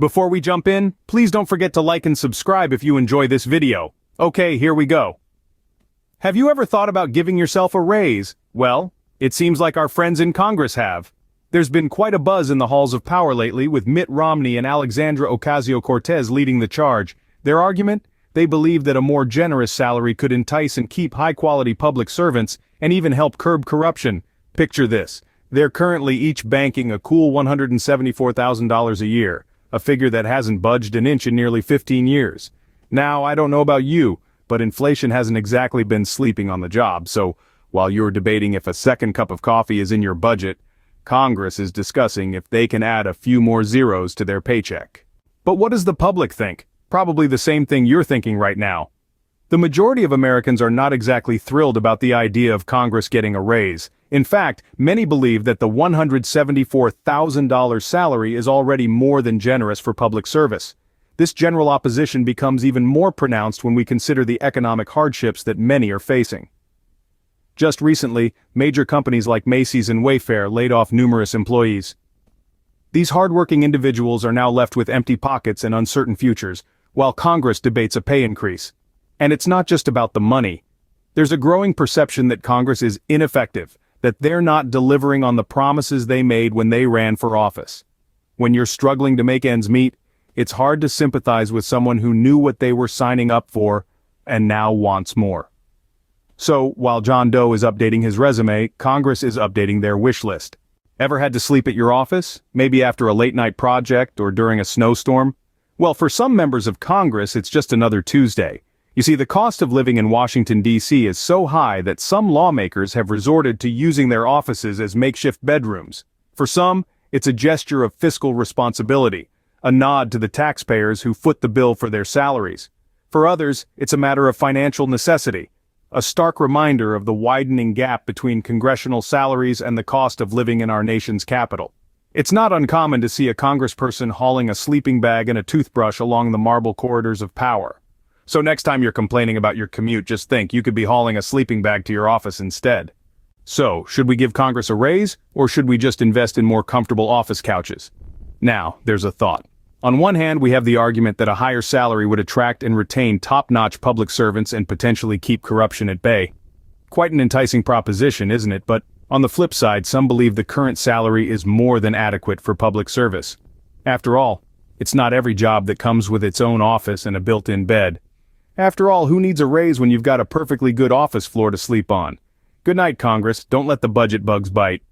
Before we jump in, please don't forget to like and subscribe if you enjoy this video. Okay, here we go. Have you ever thought about giving yourself a raise? Well, it seems like our friends in Congress have. There's been quite a buzz in the halls of power lately, with Mitt Romney and Alexandria Ocasio-Cortez leading the charge. Their argument? They believe that a more generous salary could entice and keep high-quality public servants and even help curb corruption. Picture this. They're currently each banking a cool $174,000 a year, a figure that hasn't budged an inch in nearly 15 years. Now, I don't know about you, but inflation hasn't exactly been sleeping on the job, so while you're debating if a second cup of coffee is in your budget, Congress is discussing if they can add a few more zeros to their paycheck. But what does the public think? Probably the same thing you're thinking right now. The majority of Americans are not exactly thrilled about the idea of Congress getting a raise. In fact, many believe that the $174,000 salary is already more than generous for public service. This general opposition becomes even more pronounced when we consider the economic hardships that many are facing. Just recently, major companies like Macy's and Wayfair laid off numerous employees. These hardworking individuals are now left with empty pockets and uncertain futures, while Congress debates a pay increase. And it's not just about the money. There's a growing perception that Congress is ineffective, that they're not delivering on the promises they made when they ran for office. When you're struggling to make ends meet, it's hard to sympathize with someone who knew what they were signing up for and now wants more. So, while John Doe is updating his resume, Congress is updating their wish list. Ever had to sleep at your office? Maybe after a late-night project or during a snowstorm? Well, for some members of Congress, it's just another Tuesday. You see, the cost of living in Washington, D.C. is so high that some lawmakers have resorted to using their offices as makeshift bedrooms. For some, it's a gesture of fiscal responsibility, a nod to the taxpayers who foot the bill for their salaries. For others, it's a matter of financial necessity, a stark reminder of the widening gap between congressional salaries and the cost of living in our nation's capital. It's not uncommon to see a congressperson hauling a sleeping bag and a toothbrush along the marble corridors of power. So next time you're complaining about your commute, just think you could be hauling a sleeping bag to your office instead. So, should we give Congress a raise, or should we just invest in more comfortable office couches? Now, there's a thought. On one hand, we have the argument that a higher salary would attract and retain top-notch public servants and potentially keep corruption at bay. Quite an enticing proposition, isn't it? But on the flip side, some believe the current salary is more than adequate for public service. After all, it's not every job that comes with its own office and a built-in bed. After all, who needs a raise when you've got a perfectly good office floor to sleep on? Good night, Congress. Don't let the budget bugs bite.